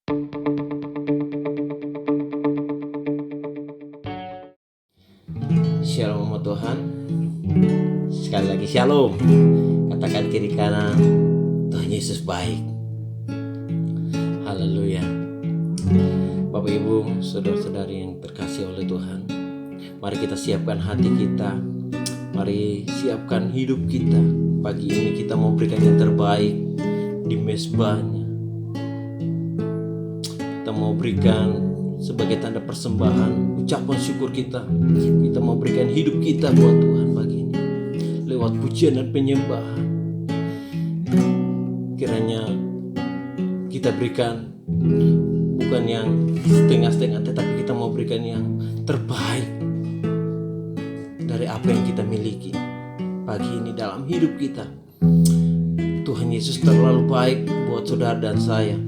Shalom umat Tuhan. Sekali lagi shalom. Katakan kiri kanan, Tuhan Yesus baik. Haleluya. Bapak Ibu, saudara-saudari yang terkasih oleh Tuhan, mari kita siapkan hati kita. Mari siapkan hidup kita. Pagi ini kita mau berikan yang terbaik di mezbahnya. Kita mau berikan sebagai tanda persembahan, ucapan syukur kita. Kita mau berikan hidup kita buat Tuhan pagi ini lewat pujian dan penyembahan. Kiranya kita berikan bukan yang setengah-setengah, tetapi kita mau berikan yang terbaik dari apa yang kita miliki pagi ini dalam hidup kita. Tuhan Yesus terlalu baik buat saudara dan saya.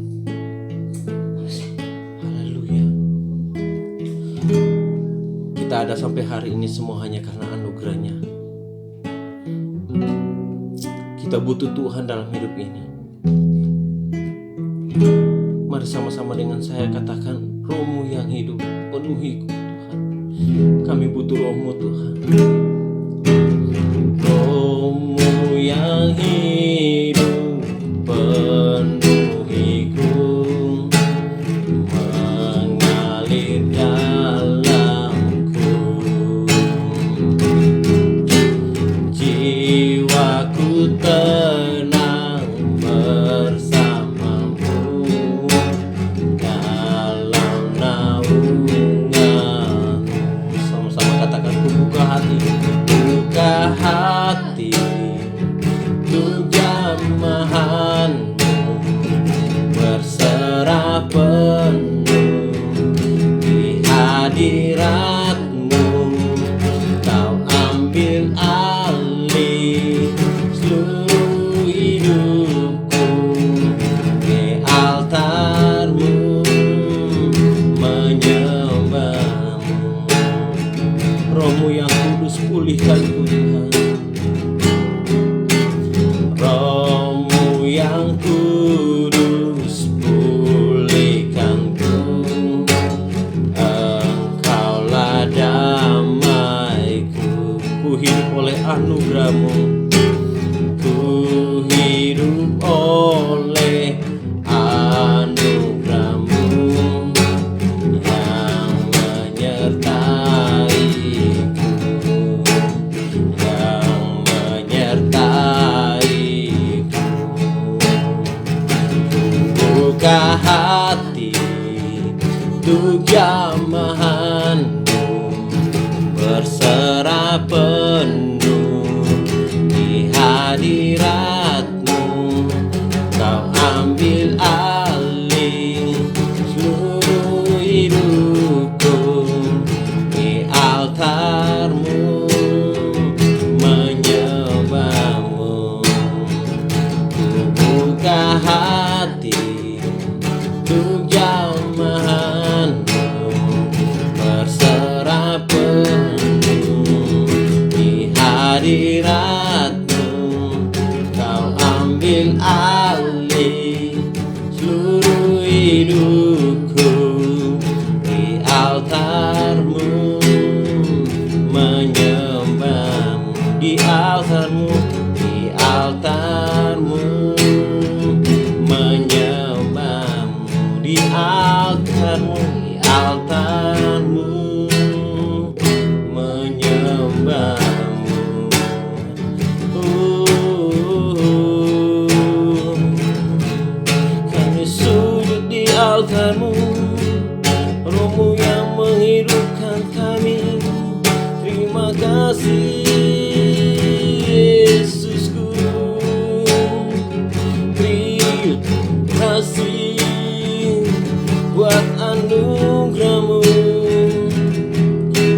Kita ada sampai hari ini semua hanya karena anugerahnya. Kita butuh Tuhan dalam hidup ini. Mari sama-sama dengan saya katakan, Roh-Mu yang hidup penuhiku Tuhan. Kami butuh Roh-Mu Tuhan. Roh-Mu yang hidup penuhiku, mengalir tenang bersamamu dalam naungan. Sama-sama katakan, ku buka hati untuk jamahanmu, berserah penuh di hadiratmu. Kau ambil alih seluruh hidupku, di altarmu menyembahmu. Roh-Mu yang kudus pulihkanku Tuhan. Roh-Mu yang kudus pulihkanku. Engkaulah damaiku. Ku hidup oleh anugerah-Mu. Hidup oleh anugerah-Mu yang menyertaiku, yang menyertaiku. Buka hati untuk jamahan-Mu, berserah penuh di hadirat-Mu. Kau ambil alih seluruh hidupku, di altar-Mu menyembahmu. Ku buka hati untuk jamahan-Mu, berserah penuh di hadirat-Mu. Kau ambil alih seluruh hidupku, di altar-Mu menyembahmu. Di altar-Mu, di altar-Mu menyembahmu. Di altar-Mu, di altar-Mu menyembahmu. Kami sujud di altar-Mu, Roh-Mu yang menghidupkan kami. Terima kasih Yesusku. Terima kasih buat anugerah-Mu.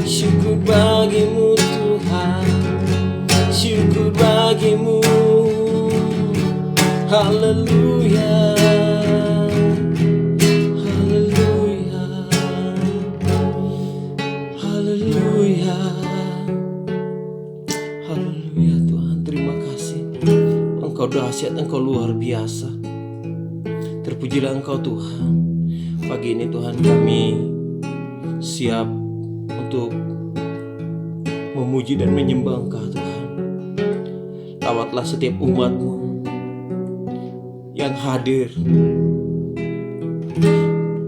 Syukur bagimu Tuhan, syukur bagimu. Haleluya, haleluya, haleluya, haleluya. Tuhan, terima kasih. Engkau dahsyat, Engkau luar biasa. Terpujilah Engkau Tuhan. Pagi ini Tuhan, kami siap untuk memuji dan menyembah Engkau Tuhan. Lawatlah setiap umat-Mu yang hadir.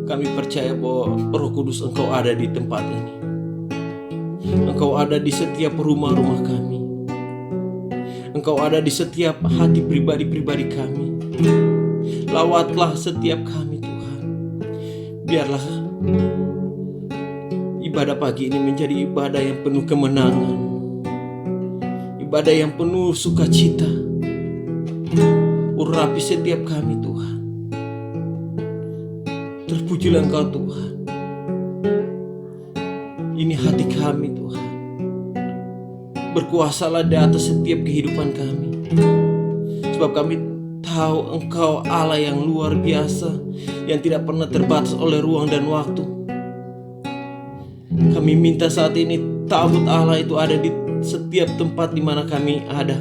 Kami percaya bahwa Roh Kudus Engkau ada di tempat ini. Engkau ada di setiap rumah-rumah kami. Engkau ada di setiap hati pribadi-pribadi kami. Lawatlah setiap kami Tuhan. Biarlah ibadah pagi ini menjadi ibadah yang penuh kemenangan, ibadah yang penuh sukacita. Urapi setiap kami Tuhan. Terpujilah Engkau Tuhan. Ini hati kami Tuhan. Berkuasalah di atas setiap kehidupan kami. Sebab kami tahu Engkau Allah yang luar biasa, yang tidak pernah terbatas oleh ruang dan waktu. Kami minta saat ini tabut Allah itu ada di setiap tempat di mana kami ada.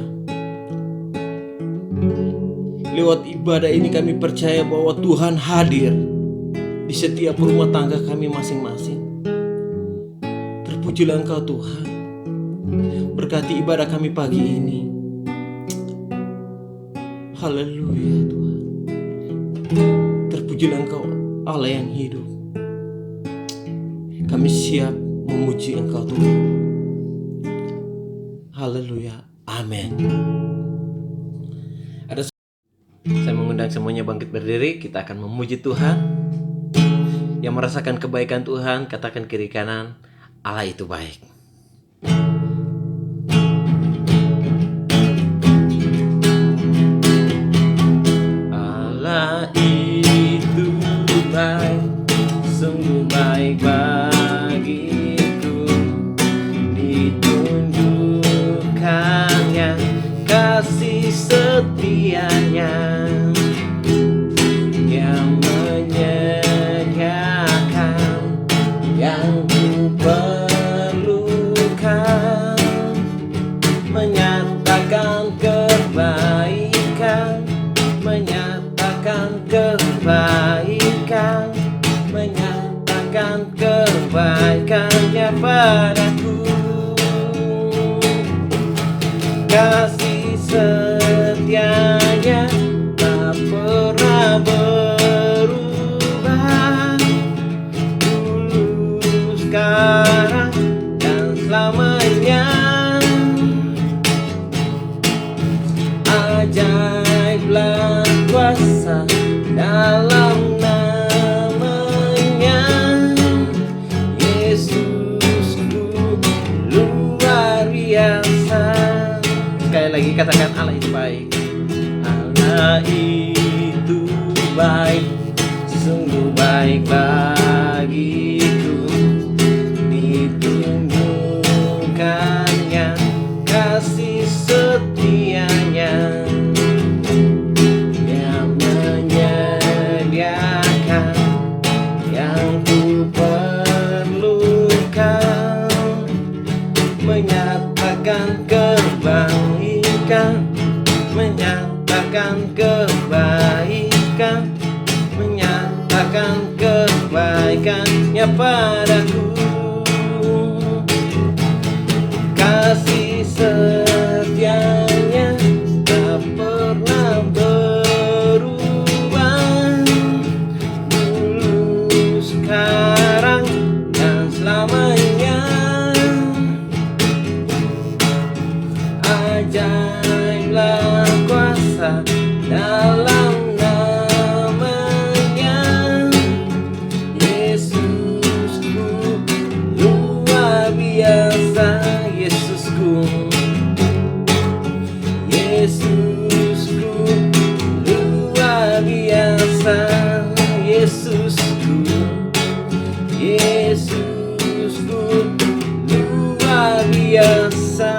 Lewat ibadah ini kami percaya bahwa Tuhan hadir di setiap rumah tangga kami masing-masing. Terpujilah Engkau Tuhan. Berkati ibadah kami pagi ini. Haleluya Tuhan. Terpujilah Engkau Allah yang hidup. Kami siap memuji Engkau Tuhan. Haleluya. Amin. Saya mengundang semuanya bangkit berdiri. Kita akan memuji Tuhan. Yang merasakan kebaikan Tuhan, katakan kiri kanan, Allah itu baik. Allah itu baik, sungguh baik bagiku. Ditunjukkannya kasih setianya, yang menyediakan yang ku perlukan, menyatakan kebaikan, menyatakan kebaikan, menyatakan kebaikannya padaku. Kasih setianya tak pernah berubah, dulu, sekarang, dan selamanya. Ajaiblah kuasa dalam namanya, Yesusku luar biasa. Sekali lagi katakan Allah itu baik. Allah itu baik, sungguh baik bagiku. Ditunjukkannya kasih setianya, yang menyediakan yang ku perlukan, menyatakan kebaikan, menyatakan kebaikan, menyatakan kebaikannya padaku. Kasih setianya tak pernah berubah, dulu, sekarang, dan selamanya. Ajaiblah kuasa dalam namanya, Yesusku luar biasa. Yesusku, Yesusku luar biasa. Yesusku, Yesusku luar biasa.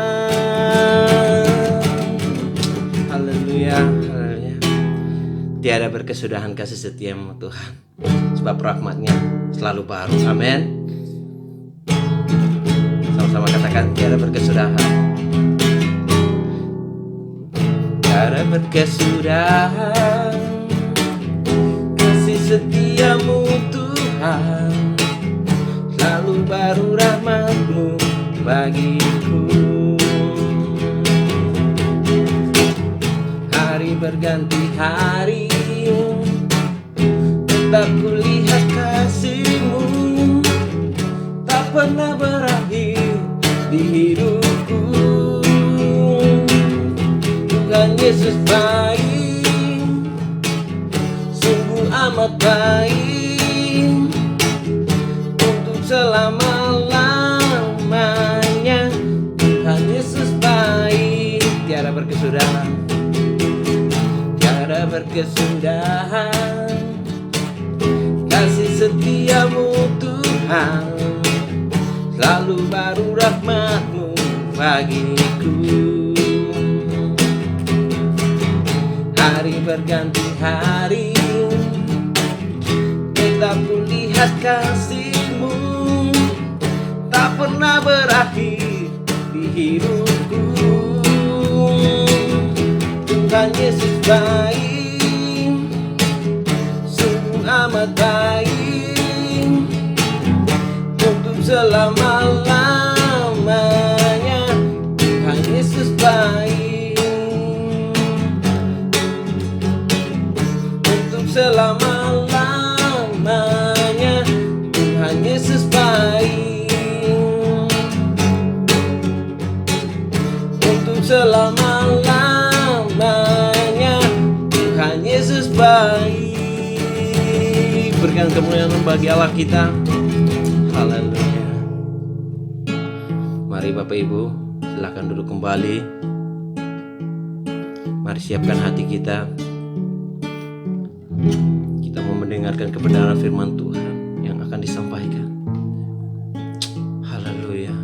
Haleluya, haleluya. Tiada berkesudahan kasih setiamu Tuhan, sebab rahmat-Nya selalu baru. Amin. Sama-sama katakan tiada berkesudahan. Tiada berkesudahan kasih setiamu Tuhan. Tuhan, selalu baru rahmat-Mu bagiku. Hari berganti hari, tetap kulihat kasih-Mu, tak pernah berakhir di hidupku. Tuhan Yesus baik, sungguh amat baik, untuk selama-lamanya. Tuhan Yesus baik, tiada berkesudahan, tiada berkesudahan. Kasih setia-Mu Tuhan, selalu baru rahmat-Mu bagiku. Hari berganti hari, tetap kulihat kasih-Mu, tak pernah berakhir di hidupku. Tuhan Yesus baik, sungguh amat baik, untuk selama-lamanya. Tuhan Yesus baik, untuk selama-lamanya. Tuhan Yesus baik, untuk selama-lamanya. Tuhan Yesus baik. Berikan kemuliaan bagi Allah kita. Haleluya. Mari Bapak Ibu, silakan duduk kembali. Mari siapkan hati kita. Kita mau mendengarkan kebenaran firman Tuhan yang akan disampaikan. Haleluya.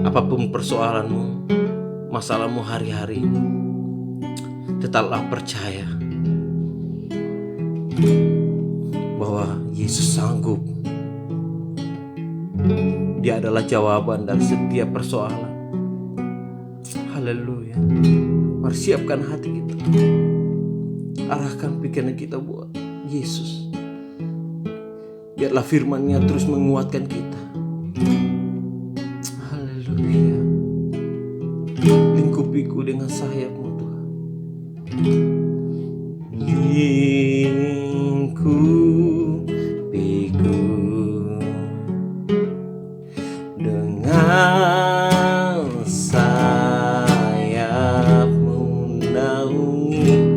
Apapun persoalanmu, masalahmu hari-hari ini, tetaplah percaya bahwa Yesus sanggup. Dia adalah jawaban dari setiap persoalan. Haleluya. Mari siapkan hati kita, arahkan pikiran kita buat Yesus. Biarlah firman-Nya terus menguatkan kita. Haleluya. Lingkupiku dengan sayap-Mu Tuhan. Lingkupiku dengan sayap-Mu, naungiku,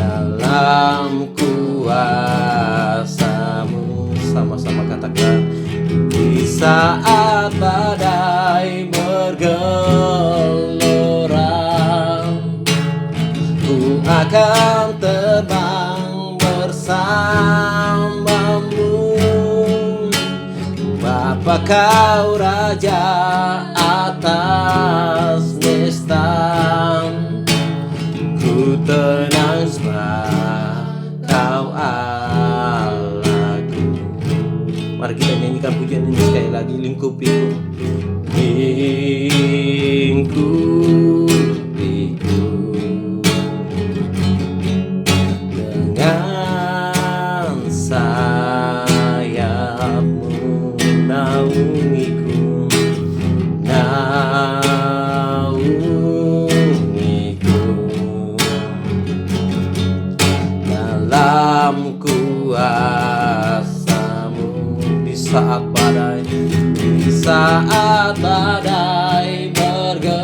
dalam kuasa-Mu. Sama-sama katakan, di saat badai bergelora, ku akan terbang bersama-Mu. Bapa, Kau Raja atas semesta, ku tenang sebab Kau Allahku. Mari kita nyanyikan pujian ini sekali lagi. Lingkupiku, lingkupiku dengan sayap-Mu, naungiku, dalam kuasa-Mu. Di saat badai bergelora,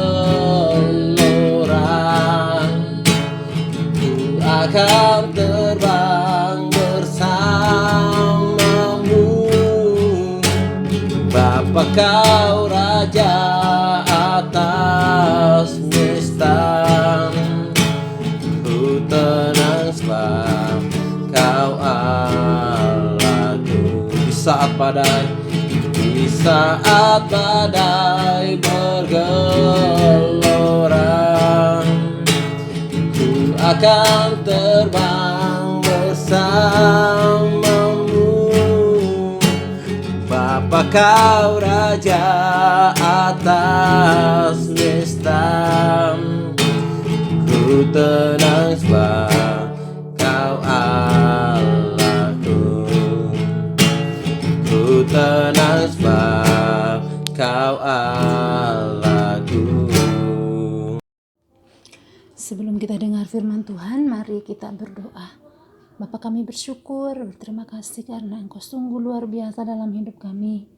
ku akan terbang bersama-Mu. Bapa, Kau Raja atas semesta, ku tenang sebab Kau Allahku. Di saat badai bergelora, ku akan terbang bersama-Mu. Bapa, Kau Raja atas tenang sebab Kau Allahku. Ku tenang sebab Kau Allahku. Sebelum kita dengar firman Tuhan, mari kita berdoa. Bapa, kami bersyukur, berterima kasih karena Engkau sungguh luar biasa dalam hidup kami.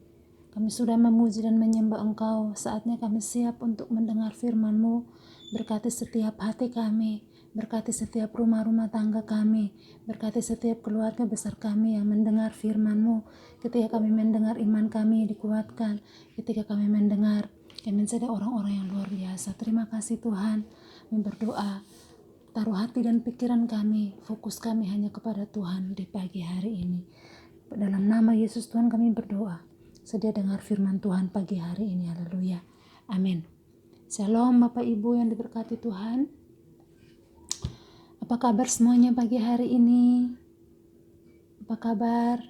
Kami sudah memuji dan menyembah Engkau. Saatnya kami siap untuk mendengar firman-Mu. Berkati setiap hati kami, berkati setiap rumah-rumah tangga kami, berkati setiap keluarga besar kami yang mendengar firman-Mu. Ketika kami mendengar, iman kami dikuatkan. Ketika kami mendengar, kami menjadi orang-orang yang luar biasa. Terima kasih Tuhan. Kami berdoa, taruh hati dan pikiran kami, fokus kami hanya kepada Tuhan di pagi hari ini. Dalam nama Yesus Tuhan kami berdoa. Sedia dengar firman Tuhan pagi hari ini. Haleluya. Amin. Shalom Bapak Ibu yang diberkati Tuhan. Apa kabar semuanya pagi hari ini? Apa kabar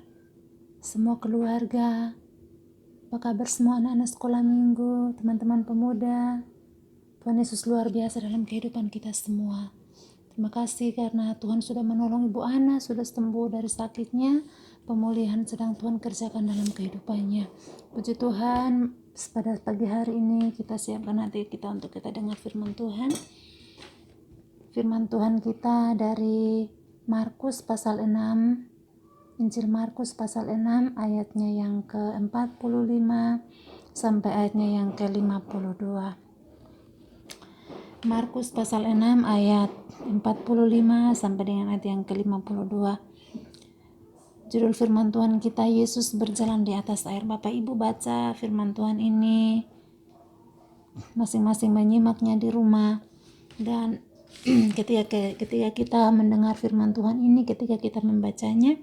semua keluarga? Apa kabar semua anak-anak sekolah minggu, teman-teman pemuda? Tuhan Yesus luar biasa dalam kehidupan kita semua. Terima kasih karena Tuhan sudah menolong Ibu Ana, sudah sembuh dari sakitnya. Pemulihan sedang Tuhan kerjakan dalam kehidupannya. Puji Tuhan, pada pagi hari ini kita siapkan hati kita untuk kita dengar firman Tuhan. Firman Tuhan kita dari Markus pasal 6, Injil Markus pasal 6 ayatnya yang ke-45 sampai ayatnya yang ke-52. Markus pasal 6 ayat 45 sampai dengan ayat yang ke-52. Judul firman Tuhan kita, Yesus berjalan di atas air. Bapak Ibu baca firman Tuhan ini masing-masing menyimaknya di rumah. Dan ketika kita mendengar firman Tuhan ini, ketika kita membacanya,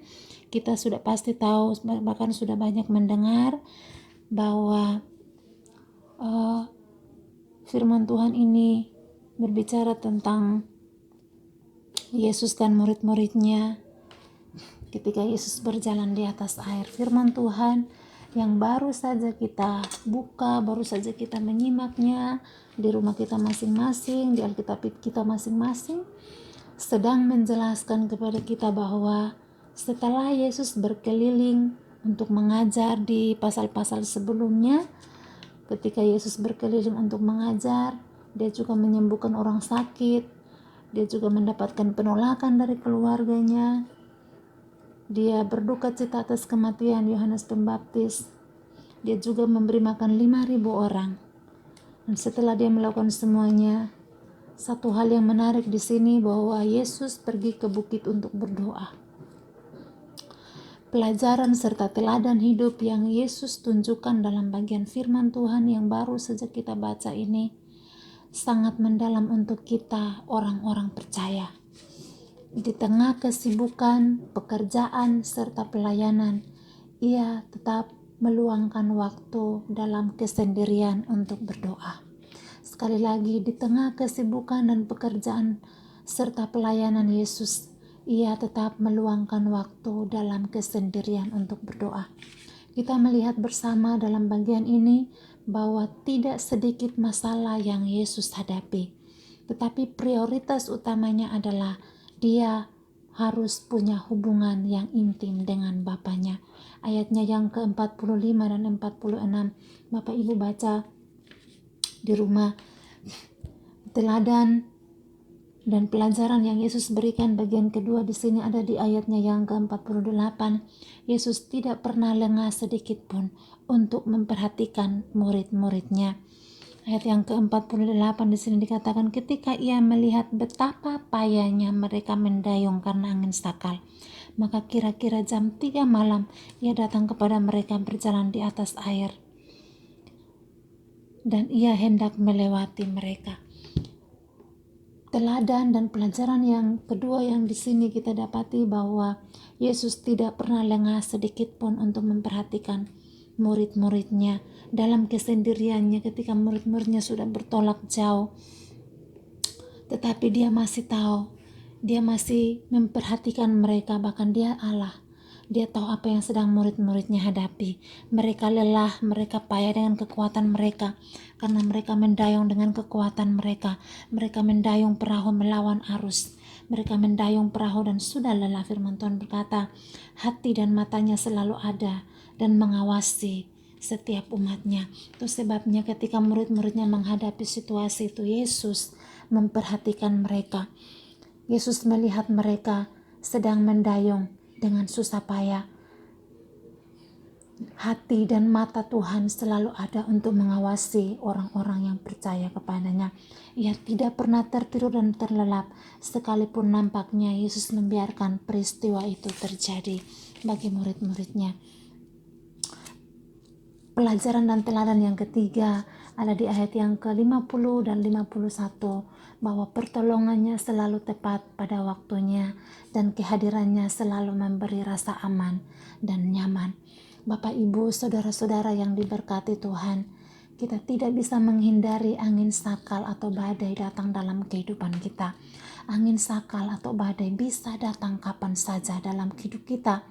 kita sudah pasti tahu, bahkan sudah banyak mendengar bahwa firman Tuhan ini berbicara tentang Yesus dan murid-muridnya ketika Yesus berjalan di atas air. Firman Tuhan yang baru saja kita buka, baru saja kita menyimaknya di rumah kita masing-masing, di Alkitab kita masing-masing, sedang menjelaskan kepada kita bahwa setelah Yesus berkeliling untuk mengajar di pasal-pasal sebelumnya, ketika Yesus berkeliling untuk mengajar, dia juga menyembuhkan orang sakit, dia juga mendapatkan penolakan dari keluarganya, dia berduka cita atas kematian Yohanes Pembaptis, dia juga memberi makan 5.000 orang. Dan setelah dia melakukan semuanya, satu hal yang menarik di sini bahwa Yesus pergi ke bukit untuk berdoa. Pelajaran serta teladan hidup yang Yesus tunjukkan dalam bagian firman Tuhan yang baru saja kita baca ini sangat mendalam untuk kita orang-orang percaya. Di tengah kesibukan, pekerjaan, serta pelayanan, ia tetap meluangkan waktu dalam kesendirian untuk berdoa. Sekali lagi, di tengah kesibukan dan pekerjaan serta pelayanan Yesus, ia tetap meluangkan waktu dalam kesendirian untuk berdoa. Kita melihat bersama dalam bagian ini bahwa tidak sedikit masalah yang Yesus hadapi, tetapi prioritas utamanya adalah dia harus punya hubungan yang intim dengan Bapanya. Ayatnya yang ke-45 dan 46, Bapak Ibu baca di rumah. Teladan dan pelajaran yang Yesus berikan bagian kedua di sini ada di ayatnya yang ke-48. Yesus tidak pernah lengah sedikit pun untuk memperhatikan murid-muridnya. Ayat yang ke-48 di sini dikatakan, ketika ia melihat betapa payahnya mereka mendayung karena angin sakal, maka kira-kira jam 3 malam ia datang kepada mereka berjalan di atas air, dan ia hendak melewati mereka. Teladan dan pelajaran yang kedua yang di sini kita dapati bahwa Yesus tidak pernah lengah sedikit pun untuk memperhatikan murid-muridnya dalam kesendiriannya ketika murid-muridnya sudah bertolak jauh. Tetapi dia masih tahu, dia masih memperhatikan mereka, bahkan dia Allah. Dia tahu apa yang sedang murid-muridnya hadapi. Mereka lelah, mereka payah dengan kekuatan mereka, karena mereka mendayung dengan kekuatan mereka. Mereka mendayung perahu melawan arus. Mereka mendayung perahu dan sudah lelah. Firman Tuhan berkata, hati dan matanya selalu ada dan mengawasi setiap umatnya. Itu sebabnya ketika murid-muridnya menghadapi situasi itu, Yesus memperhatikan mereka. Yesus melihat mereka sedang mendayung dengan susah payah. Hati dan mata Tuhan selalu ada untuk mengawasi orang-orang yang percaya kepadanya. Ia tidak pernah tertidur dan terlelap, sekalipun nampaknya Yesus membiarkan peristiwa itu terjadi bagi murid-muridnya. Pelajaran dan teladan yang ketiga ada di ayat yang ke-50 dan 51, bahwa pertolongannya selalu tepat pada waktunya dan kehadirannya selalu memberi rasa aman dan nyaman. Bapak, Ibu, saudara-saudara yang diberkati Tuhan, kita tidak bisa menghindari angin sakal atau badai datang dalam kehidupan kita. Angin sakal atau badai bisa datang kapan saja dalam hidup kita.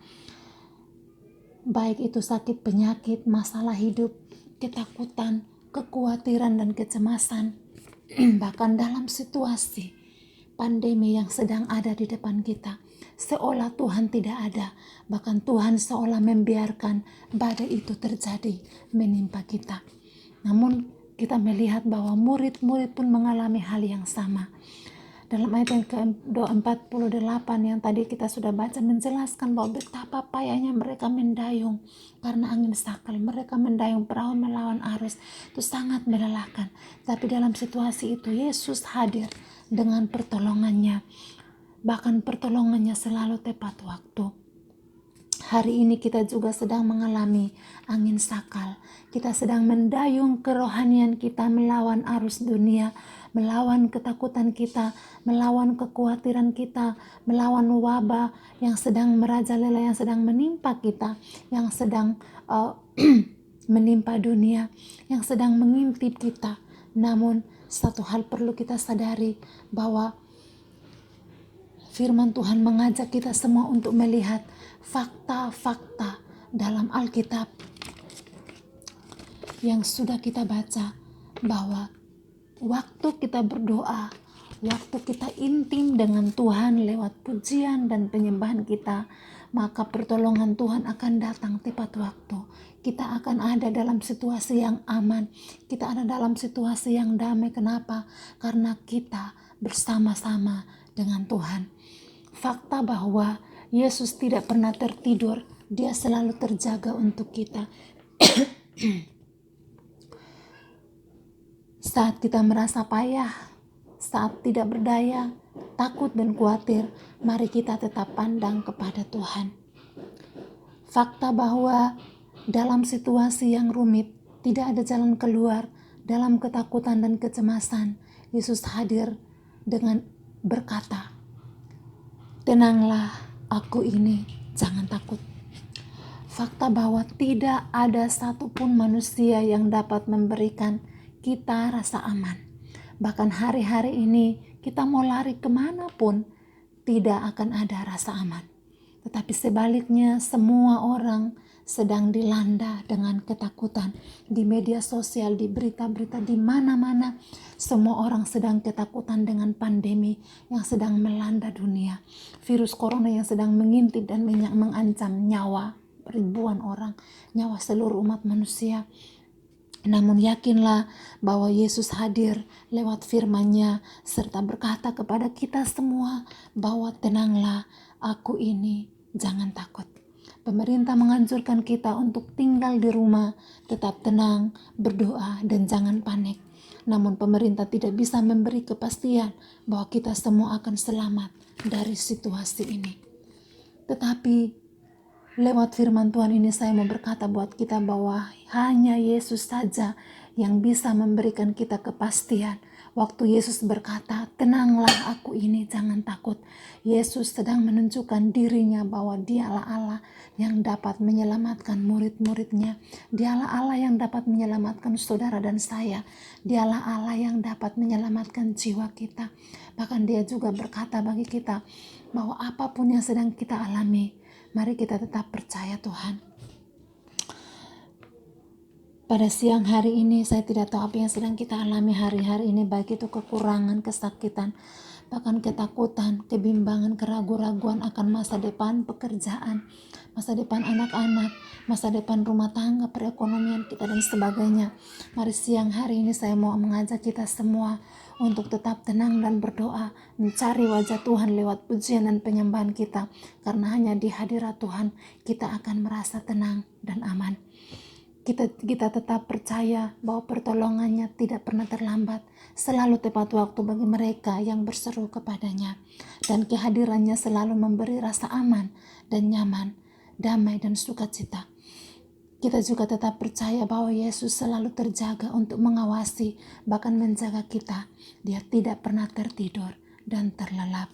Baik itu sakit penyakit, masalah hidup, ketakutan, kekhawatiran dan kecemasan. Bahkan dalam situasi pandemi yang sedang ada di depan kita, seolah Tuhan tidak ada. Bahkan Tuhan seolah membiarkan badai itu terjadi menimpa kita. Namun kita melihat bahwa murid-murid pun mengalami hal yang sama. Dalam ayat yang ke-48 yang tadi kita sudah baca menjelaskan bahwa betapa payahnya mereka mendayung karena angin sakal. Mereka mendayung perahu melawan arus, itu sangat melelahkan. Tapi dalam situasi itu Yesus hadir dengan pertolongannya. Bahkan pertolongannya selalu tepat waktu. Hari ini kita juga sedang mengalami angin sakal. Kita sedang mendayung kerohanian kita melawan arus dunia, melawan ketakutan kita, melawan kekhawatiran kita, melawan wabah yang sedang merajalela, yang sedang menimpa kita, yang sedang menimpa dunia, yang sedang mengintip kita. Namun satu hal perlu kita sadari, bahwa firman Tuhan mengajak kita semua untuk melihat fakta-fakta dalam Alkitab yang sudah kita baca, bahwa waktu kita berdoa, waktu kita intim dengan Tuhan lewat pujian dan penyembahan kita, maka pertolongan Tuhan akan datang tepat waktu. Kita akan ada dalam situasi yang aman, kita ada dalam situasi yang damai. Kenapa? Karena kita bersama-sama dengan Tuhan. Fakta bahwa Yesus tidak pernah tertidur, Dia selalu terjaga untuk kita. Saat kita merasa payah, saat tidak berdaya, takut dan khawatir, mari kita tetap pandang kepada Tuhan. Fakta bahwa dalam situasi yang rumit, tidak ada jalan keluar, dalam ketakutan dan kecemasan, Yesus hadir dengan berkata, tenanglah, aku ini, jangan takut. Fakta bahwa tidak ada satupun manusia yang dapat memberikan kita rasa aman. Bahkan hari-hari ini kita mau lari kemanapun, tidak akan ada rasa aman. Tetapi sebaliknya semua orang sedang dilanda dengan ketakutan. Di media sosial, di berita-berita, di mana-mana, semua orang sedang ketakutan dengan pandemi yang sedang melanda dunia. Virus corona yang sedang mengintip dan mengancam nyawa ribuan orang, nyawa seluruh umat manusia. Namun yakinlah bahwa Yesus hadir lewat firman-Nya serta berkata kepada kita semua bahwa tenanglah, aku ini, jangan takut. Pemerintah menganjurkan kita untuk tinggal di rumah, tetap tenang, berdoa, dan jangan panik. Namun pemerintah tidak bisa memberi kepastian bahwa kita semua akan selamat dari situasi ini. Tetapi lewat firman Tuhan ini saya mau berkata buat kita bahwa hanya Yesus saja yang bisa memberikan kita kepastian. Waktu Yesus berkata, tenanglah, aku ini, jangan takut. Yesus sedang menunjukkan dirinya bahwa Dialah Allah yang dapat menyelamatkan murid-muridnya. Dialah Allah yang dapat menyelamatkan saudara dan saya. Dialah Allah yang dapat menyelamatkan jiwa kita. Bahkan Dia juga berkata bagi kita bahwa apapun yang sedang kita alami, Mari kita tetap percaya Tuhan. Pada siang hari ini saya tidak tahu apa yang sedang kita alami hari-hari ini, baik itu kekurangan, kesakitan, bahkan ketakutan, kebimbangan, keraguan-raguan akan masa depan pekerjaan, masa depan anak-anak, masa depan rumah tangga, perekonomian kita dan sebagainya. Mari siang hari ini saya mau mengajak kita semua untuk tetap tenang dan berdoa, mencari wajah Tuhan lewat pujian dan penyembahan kita, karena hanya di hadirat Tuhan kita akan merasa tenang dan aman. Kita tetap percaya bahwa pertolongannya tidak pernah terlambat, selalu tepat waktu bagi mereka yang berseru kepadanya, dan kehadirannya selalu memberi rasa aman dan nyaman, damai dan sukacita. Kita juga tetap percaya bahwa Yesus selalu terjaga untuk mengawasi, bahkan menjaga kita. Dia tidak pernah tertidur dan terlelap.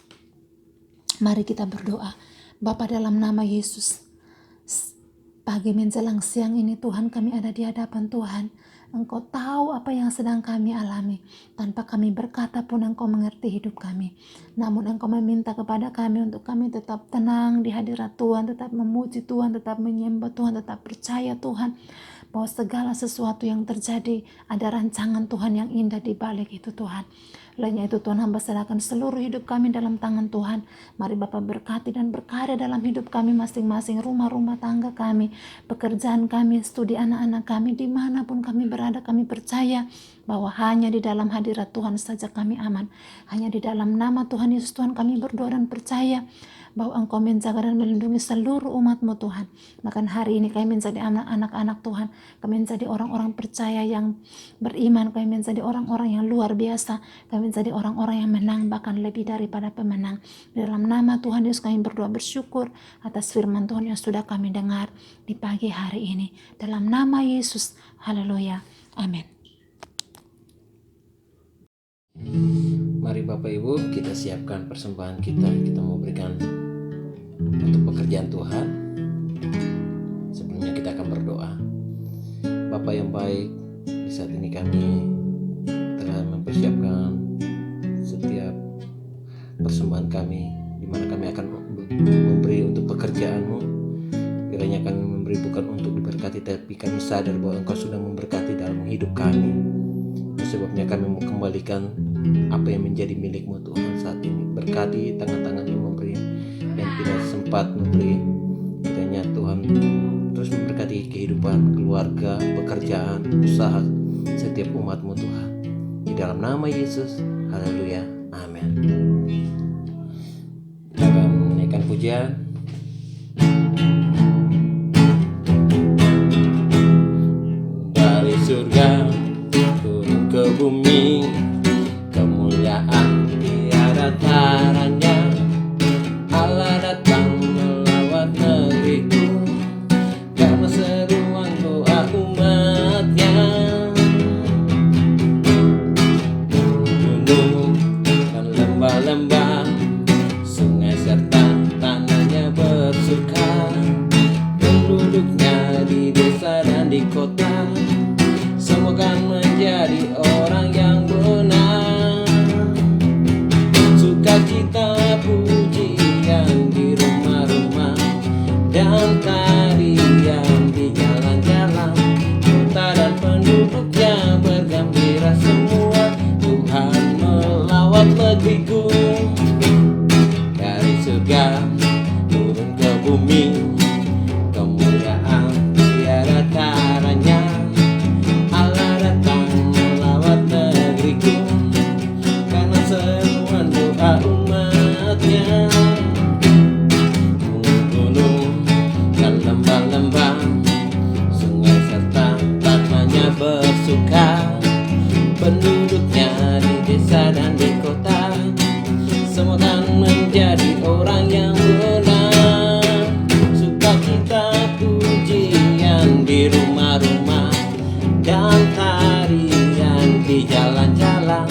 Mari kita berdoa. Bapa, dalam nama Yesus, pagi menjelang siang ini Tuhan, kami ada di hadapan Tuhan. Engkau tahu apa yang sedang kami alami. Tanpa kami berkata pun Engkau mengerti hidup kami. Namun Engkau meminta kepada kami untuk kami tetap tenang di hadirat Tuhan, tetap memuji Tuhan, tetap menyembah Tuhan, tetap percaya Tuhan, bahwa segala sesuatu yang terjadi ada rancangan Tuhan yang indah di balik itu Tuhan. Lainnya itu Tuhan, hamba serahkan seluruh hidup kami dalam tangan Tuhan. Mari Bapa berkati dan berkarya dalam hidup kami masing-masing, rumah-rumah tangga kami, pekerjaan kami, studi anak-anak kami, dimanapun kami berada. Kami percaya bahwa hanya di dalam hadirat Tuhan saja kami aman. Hanya di dalam nama Tuhan Yesus Tuhan kami berdoa dan percaya bahwa Engkau menjaga dan melindungi seluruh umat-Mu Tuhan. Bahkan hari ini kami menjadi anak-anak Tuhan, kami menjadi orang-orang percaya yang beriman, kami menjadi orang-orang yang luar biasa, kami menjadi orang-orang yang menang, bahkan lebih daripada pemenang. Di dalam nama Tuhan Yesus kami berdoa bersyukur atas firman Tuhan yang sudah kami dengar di pagi hari ini. Dalam nama Yesus, haleluya, amin. Mari Bapak Ibu, kita siapkan persembahan kita. Kita mau berikan untuk pekerjaan Tuhan. Sebelumnya kita akan berdoa. Bapa yang baik, di saat ini kami telah mempersiapkan setiap persembahan kami, di mana kami akan memberi untuk pekerjaan-Mu. Kiranya kami memberi bukan untuk diberkati, tapi kami sadar bahwa Engkau sudah memberkati dalam hidup kami. Itu sebabnya kami mau kembalikan apa yang menjadi milik-Mu Tuhan saat ini. Berkati tangan-tangan yang memberi, yang tidak sempat memberi. Kiranya Tuhan terus memberkati kehidupan keluarga, pekerjaan, usaha setiap umat-Mu Tuhan. Di dalam nama Yesus, haleluya, amin. Kita akan menaikkan pujian. Dari surga turun ke bumi, kemuliaan tiada taranya. Allah datang melawat negeriku, karena seruan doa umatnya. Gunung dan lembah-lembah, sungai serta tanahnya bersuka. Penduduknya di desa dan di kota, semua kan menjadi orang yang benar. Sukacita pujian di rumah-rumah, dan tarian di jalan-jalan. Kota dan penduduknya bergembira semua. Tuhan melawat negeriku. Dari surga turun ke bumi, kemuliaan tiada taranya. Allah datang melawat negeriku, karena seruan doa umatnya. Gunung dan lembah-lembah, sungai serta tanahnya bersuka. Penduduknya di desa dan di kota, semua kan menjadi orang yang benar. Sukacita pujian di rumah-rumah, dan tarian di jalan-jalan.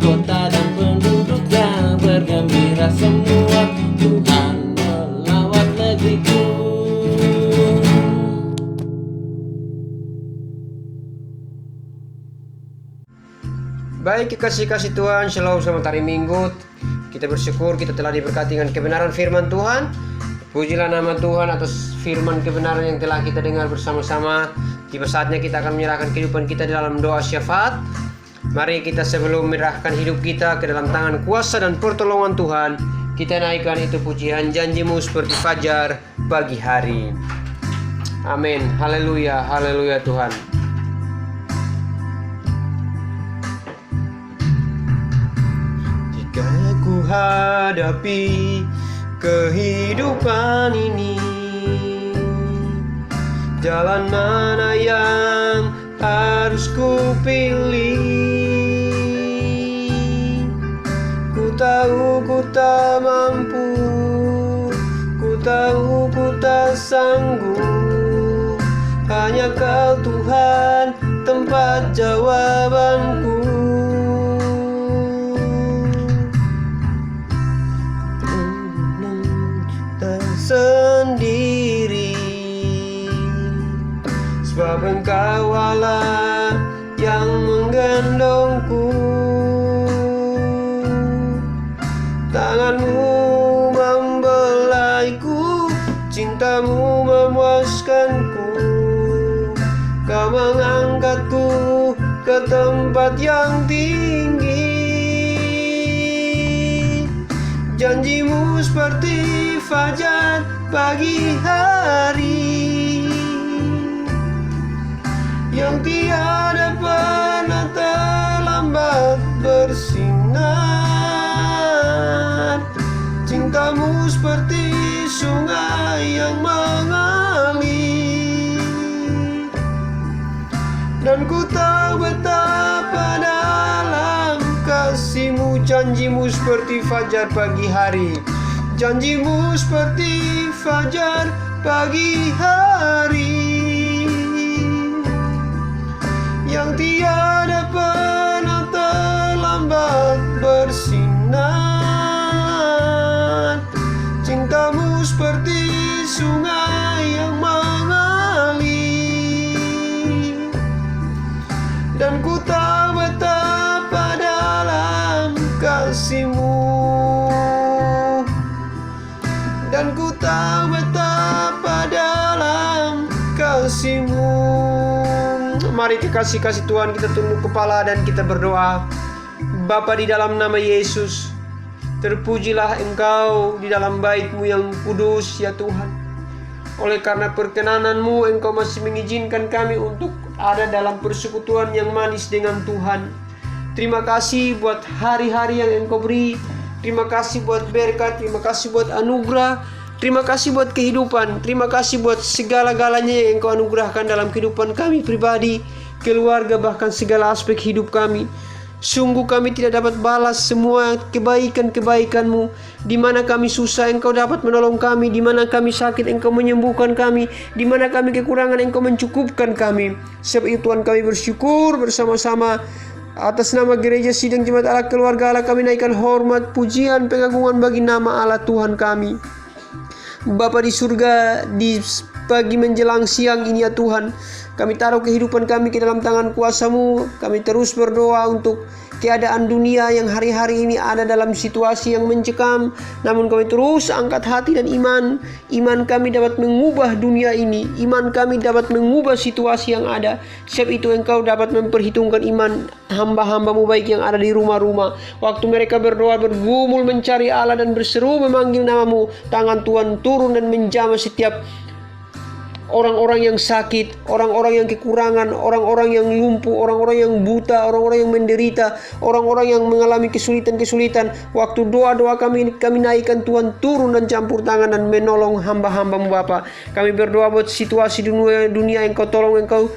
Kota dan penduduknya bergembira semua. Tuhan melawat negeriku. Baik, kekasih-kasih Tuhan, shalom, selamat hari Minggu. Kita bersyukur kita telah diberkati dengan kebenaran firman Tuhan. Pujilah nama Tuhan atas firman kebenaran yang telah kita dengar bersama-sama. Tiba saatnya kita akan menyerahkan kehidupan kita dalam doa syafaat. Mari kita sebelum menyerahkan hidup kita ke dalam tangan kuasa dan pertolongan Tuhan, kita naikkan itu pujian, janjimu seperti fajar pagi hari. Amin. Haleluya, haleluya Tuhan. Jika ku hadapi kehidupan ini, jalan mana yang harus ku pilih? Ku tahu ku tak mampu, ku tahu ku tak sanggup. Hanya Kau Tuhan tempat jawabanku. Sendiri, sebab Engkau Allah yang menggendongku. Tanganmu membelaiku, cintamu memuaskanku. Kau mengangkatku ke tempat yang tinggi. Janjimu seperti fajar pagi hari, yang tiada pernah terlambat bersinar. Cintamu seperti sungai yang mengalir, dan ku tahu betapa dalam kasih-Mu. Janjimu seperti fajar pagi hari, janjimu seperti fajar pagi hari, yang tiada pernah terlambat bersinar. Cintamu seperti sungai yang mengalir, dan ku tahu betapa dalam kasih-Mu, dan ku tahu betapa dalam kasih-Mu. Mari kasih Tuhan, kita tunduk kepala dan kita berdoa. Bapa, di dalam nama Yesus, terpujilah Engkau di dalam bait-Mu yang kudus ya Tuhan. Oleh karena perkenanan-Mu, Engkau masih mengizinkan kami untuk ada dalam persekutuan yang manis dengan Tuhan. Terima kasih buat hari-hari yang Engkau beri. Terima kasih buat berkat, terima kasih buat anugerah, terima kasih buat kehidupan, terima kasih buat segala-galanya yang Engkau anugerahkan dalam kehidupan kami pribadi, keluarga, bahkan segala aspek hidup kami. Sungguh kami tidak dapat balas semua kebaikan-kebaikan-Mu. Di mana kami susah, Engkau dapat menolong kami. Di mana kami sakit, Engkau menyembuhkan kami. Di mana kami kekurangan, Engkau mencukupkan kami. Sebab itu Tuhan, kami bersyukur bersama-sama. Atas nama Gereja Sidang Jemaat Allah Keluarga Allah, kami naikkan hormat, pujian, pengagungan bagi nama Allah Tuhan kami. Bapa di surga, di pagi menjelang siang ini ya Tuhan, kami taruh kehidupan kami ke dalam tangan kuasa-Mu. Kami terus berdoa untuk keadaan dunia yang hari-hari ini ada dalam situasi yang mencekam. Namun kami terus angkat hati dan iman. Iman kami dapat mengubah dunia ini. Iman kami dapat mengubah situasi yang ada. Sebab itu Engkau dapat memperhitungkan iman hamba-hamba-Mu baik yang ada di rumah-rumah. Waktu mereka berdoa, bergumul mencari Allah dan berseru memanggil nama-Mu, tangan Tuhan turun dan menjamah setiap orang-orang yang sakit, orang-orang yang kekurangan, orang-orang yang lumpuh, orang-orang yang buta, orang-orang yang menderita, orang-orang yang mengalami kesulitan-kesulitan. Waktu doa-doa kami naikkan, Tuhan turun dan campur tangan dan menolong hamba-hamba-Mu Bapa. Kami berdoa buat situasi dunia yang Kau tolong, Engkau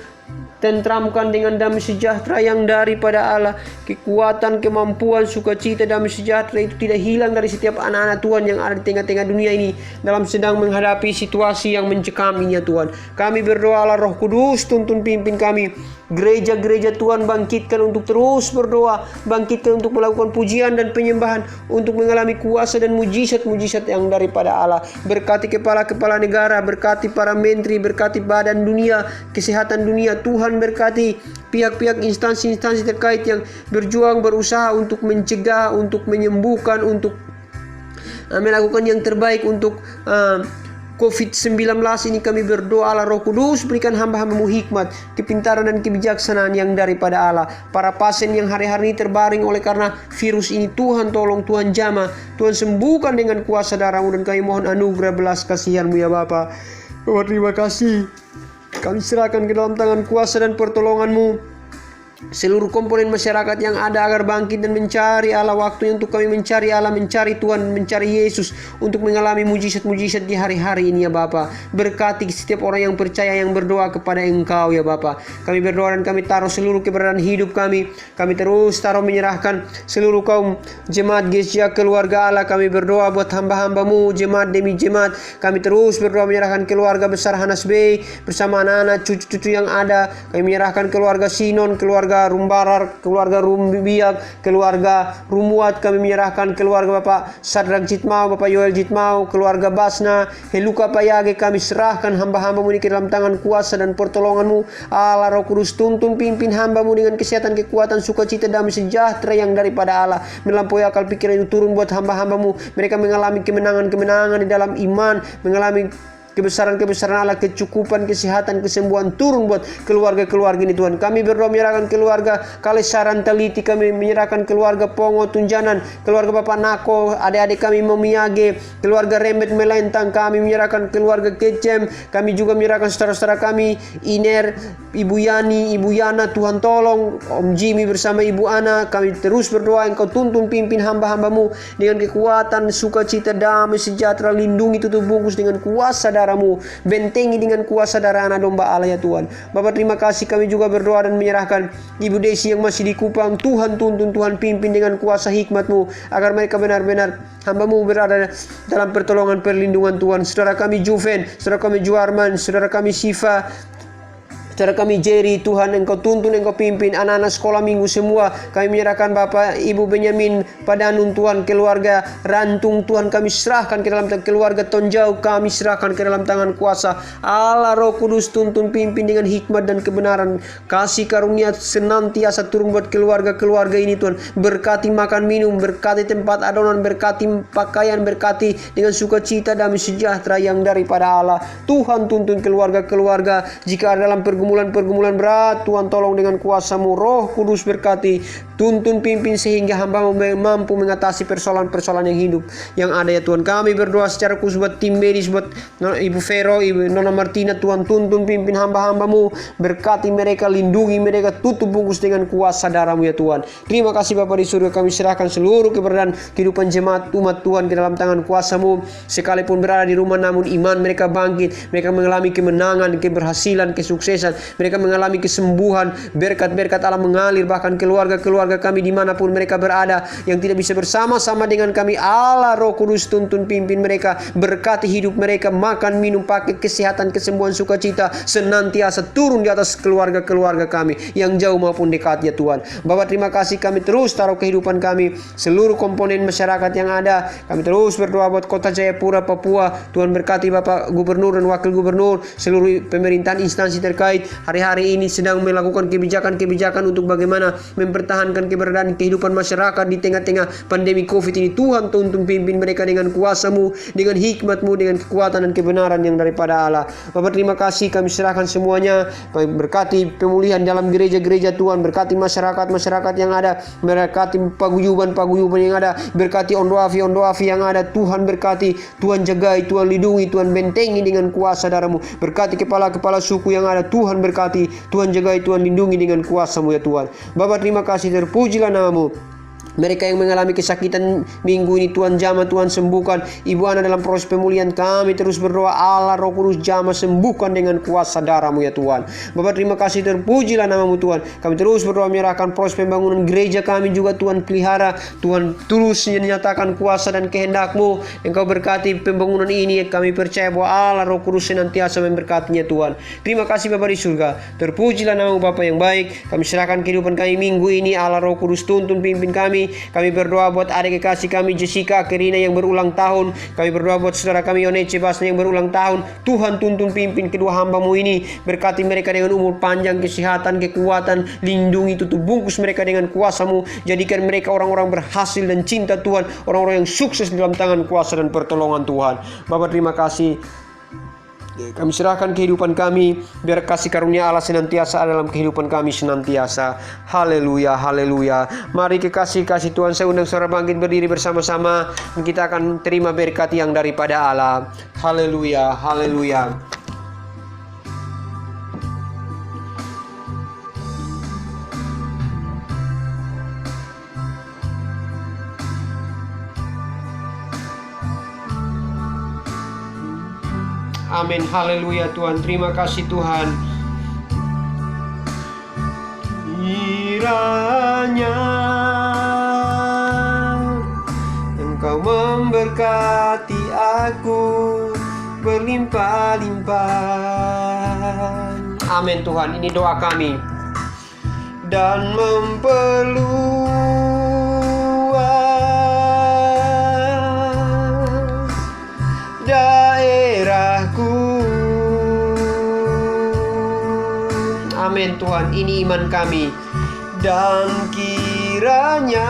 tentramkan dengan damai sejahtera yang daripada Allah. Kekuatan, kemampuan, sukacita, damai sejahtera itu tidak hilang dari setiap anak-anak Tuhan yang ada di tengah-tengah dunia ini dalam sedang menghadapi situasi yang mencekam ini ya Tuhan. Kami berdoa, Allah Roh Kudus tuntun pimpin kami. Gereja-gereja Tuhan bangkitkan untuk terus berdoa, bangkitkan untuk melakukan pujian dan penyembahan, untuk mengalami kuasa dan mujizat-mujizat yang daripada Allah. Berkati kepala-kepala negara, berkati para menteri, berkati badan dunia, kesehatan dunia. Tuhan berkati pihak-pihak instansi-instansi terkait yang berjuang, berusaha untuk mencegah, untuk menyembuhkan, untuk melakukan yang terbaik untuk COVID-19 ini kami berdoa Allah Roh Kudus berikan hamba-hambamu hikmat, kepintaran dan kebijaksanaan yang daripada Allah. Para pasien yang hari-hari ini terbaring oleh karena virus ini, Tuhan tolong, Tuhan jamah, Tuhan sembuhkan dengan kuasa darah-Mu, dan kami mohon anugerah belas kasihan-Mu ya Bapa. Bapa terima kasih, kami serahkan ke dalam tangan kuasa dan pertolongan-Mu seluruh komponen masyarakat yang ada agar bangkit dan mencari Allah. Waktunya untuk kami mencari Allah, mencari Tuhan, mencari Yesus untuk mengalami mujizat-mujizat di hari-hari ini ya Bapa. Berkati setiap orang yang percaya, yang berdoa kepada Engkau ya Bapa. Kami berdoa dan kami taruh seluruh keberadaan hidup kami. Kami terus taruh menyerahkan seluruh kaum jemaat Gereja Keluarga Allah. Kami berdoa buat hamba-hambamu, jemaat demi jemaat. Kami terus berdoa menyerahkan keluarga besar Hanas Bey bersama anak-anak, cucu-cucu yang ada. Kami menyerahkan keluarga Sinon, keluarga Rumbarar, keluarga Rumbiak, keluarga Rumuat. Kami menyerahkan keluarga Bapak Sadrak Jitmau, Bapak Yoel Jitmau, keluarga Basna, Heluka Payage. Kami serahkan hamba-hambamu ini ke dalam tangan kuasa dan pertolongan-Mu. Allah Roh Kudus tuntun pimpin hamba-Mu dengan kesehatan, kekuatan, sukacita, damai sejahtera yang daripada Allah, melampaui akal pikiran itu turun buat hamba-hambamu. Mereka mengalami kemenangan-kemenangan di dalam iman, mengalami kebesaran-kebesaran Allah, kecukupan, kesehatan, kesembuhan turun buat keluarga-keluarga ini Tuhan. Kami berdoa menyerahkan keluarga Kalesaran Teliti, kami menyerahkan keluarga Pongo Tunjanan, keluarga Bapak Nako, adik-adik kami Momiage, keluarga Rembet Melentang, kami menyerahkan keluarga Kecem, kami juga menyerahkan saudara-saudara kami Iner, Ibu Yani, Ibu Yana. Tuhan tolong Om Jimmy bersama Ibu Ana. Kami terus berdoa Engkau tuntun pimpin hamba-hambamu dengan kekuatan, sukacita, damai sejahtera. Lindungi, tutup bungkus dengan kuasa darah-Mu, bentengi dengan kuasa darah anak domba Allah ya Tuhan. Bapak terima kasih, kami juga berdoa dan menyerahkan Ibu Desi yang masih di Kupang. Tuhan tuntun, Tuhan pimpin dengan kuasa hikmat-Mu agar mereka benar-benar hamba-Mu berada dalam pertolongan perlindungan Tuhan. Saudara kami Juven, saudara kami Juarman, saudara kami Siva, saudara kami Jerry, Tuhan Engkau tuntun, Engkau pimpin anak-anak sekolah minggu semua. Kami menyerahkan Bapak Ibu Benyamin Padanun, Tuhan, keluarga Rantung, Tuhan kami serahkan ke dalam keluarga Tonjau, kami serahkan ke dalam tangan kuasa Allah Roh Kudus. Tuntun pimpin dengan hikmat dan kebenaran, kasih karunia senantiasa turun buat keluarga-keluarga ini Tuhan. Berkati makan minum, berkati tempat adonan, berkati pakaian, berkati dengan sukacita, damai sejahtera yang daripada Allah. Tuhan tuntun keluarga-keluarga, jika ada dalam pergumulan berat, Tuhan tolong dengan kuasa-Mu. Roh Kudus berkati, tuntun pimpin sehingga hamba-Mu mampu mengatasi persoalan-persoalan yang hidup yang ada ya Tuhan. Kami berdoa secara khusus buat tim medis, buat Ibu Vero, Ibu Nona Martina. Tuhan tuntun pimpin hamba-hamba-Mu, berkati mereka, lindungi mereka, tutup bungkus dengan kuasa darah-Mu ya Tuhan. Terima kasih Bapa di surga, kami serahkan seluruh keberadaan kehidupan jemaat umat Tuhan ke dalam tangan kuasa-Mu. Sekalipun berada di rumah namun iman mereka bangkit, mereka mengalami kemenangan, keberhasilan, kesuksesan, mereka mengalami kesembuhan, berkat-berkat Allah mengalir bahkan keluarga-keluarga kami dimanapun mereka berada yang tidak bisa bersama-sama dengan kami. Allah Roh Kudus tuntun pimpin mereka, berkati hidup mereka, makan minum pakai kesehatan, kesembuhan, sukacita senantiasa turun di atas keluarga-keluarga kami yang jauh maupun dekat ya Tuhan. Bapak terima kasih, kami terus taruh kehidupan kami, seluruh komponen masyarakat yang ada. Kami terus berdoa buat Kota Jayapura, Papua. Tuhan berkati Bapak Gubernur dan Wakil Gubernur, seluruh pemerintahan instansi terkait hari-hari ini sedang melakukan kebijakan-kebijakan untuk bagaimana mempertahankan keberadaan kehidupan masyarakat di tengah-tengah pandemi COVID ini. Tuhan tuntun pimpin mereka dengan kuasa-Mu, dengan hikmat-Mu, dengan kekuatan dan kebenaran yang daripada Allah. Bapak terima kasih, kami serahkan semuanya. Berkati pemulihan dalam gereja-gereja Tuhan, berkati masyarakat-masyarakat yang ada, berkati paguyuban-paguyuban yang ada, berkati ondoafi yang ada. Tuhan berkati, Tuhan jagai, Tuhan lindungi, Tuhan bentengi dengan kuasa darah-Mu. Berkati kepala-kepala suku yang ada, Tuhan berkati, Tuhan jagai, Tuhan lindungi dengan kuasa-Mu ya Tuhan. Bapak terima kasih, terpujilah nama-Mu. Mereka yang mengalami kesakitan minggu ini Tuhan jamah, Tuhan sembuhkan. Ibu Ana dalam proses pemulihan, kami terus berdoa Allah Roh Kudus jamah, sembuhkan dengan kuasa darah-Mu ya Tuhan. Bapak terima kasih, terpujilah nama-Mu Tuhan. Kami terus berdoa menyerahkan proses pembangunan gereja kami juga Tuhan pelihara. Tuhan terus menyatakan kuasa dan kehendak-Mu. Engkau berkati pembangunan ini, kami percaya bahwa Allah Roh Kudus senantiasa memberkatinya Tuhan. Terima kasih Bapak di surga, terpujilah nama-Mu Bapak yang baik. Kami serahkan kehidupan kami minggu ini, Allah Roh Kudus tuntun pimpin kami. Kami berdoa buat adik kekasih kami Jessica Kerina yang berulang tahun. Kami berdoa buat saudara kami Yonece Basna yang berulang tahun. Tuhan tuntun pimpin kedua hamba-Mu ini, berkati mereka dengan umur panjang, kesehatan, kekuatan, lindungi, tutup bungkus mereka dengan kuasa-Mu. Jadikan mereka orang-orang berhasil dan cinta Tuhan, orang-orang yang sukses dalam tangan kuasa dan pertolongan Tuhan. Bapak terima kasih. Kami serahkan kehidupan kami, biar kasih karunia Allah senantiasa ada dalam kehidupan kami senantiasa. Haleluya, haleluya. Mari kekasih-kasih Tuhan, saya undang saudara bangkit berdiri bersama-sama, dan kita akan terima berkat yang daripada Allah. Haleluya, haleluya. Amin, haleluya Tuhan, terima kasih Tuhan. Kiranya Engkau memberkati aku berlimpah-limpah. Amin Tuhan, ini doa kami. Dan memperluas daerahku. Amin Tuhan, ini iman kami. Dan kiranya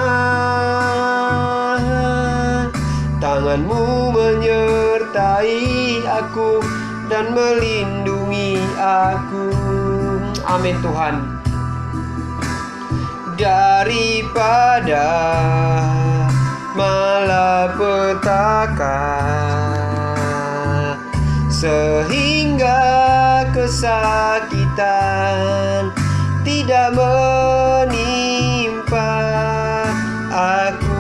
tangan-Mu menyertai aku dan melindungi aku. Amin Tuhan. Daripada malapetaka, sehingga kesakitan tidak menimpa aku.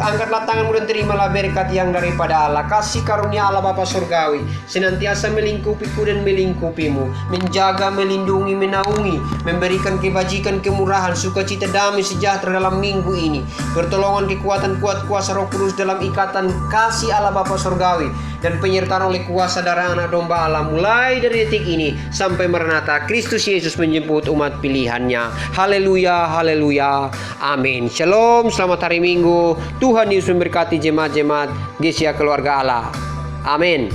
Angkatlah tanganmu dan terimalah berkat yang daripada Allah. Kasih karunia Allah Bapa Surgawi senantiasa melingkupiku dan melingkupimu, menjaga, melindungi, menaungi, memberikan kebajikan, kemurahan, sukacita, damai, sejahtera dalam minggu ini. Pertolongan, kekuatan, kuat kuasa Roh Kudus dalam ikatan kasih Allah Bapa Surgawi, dan penyertaan oleh kuasa darah Anak Domba Allah mulai dari detik ini sampai Maranatha Kristus Yesus menjemput umat pilihannya. Haleluya, haleluya, amin. Shalom, selamat hari Minggu. Tuhan Yesus memberkati jemaat-jemaat Gesia keluarga Allah. Amin.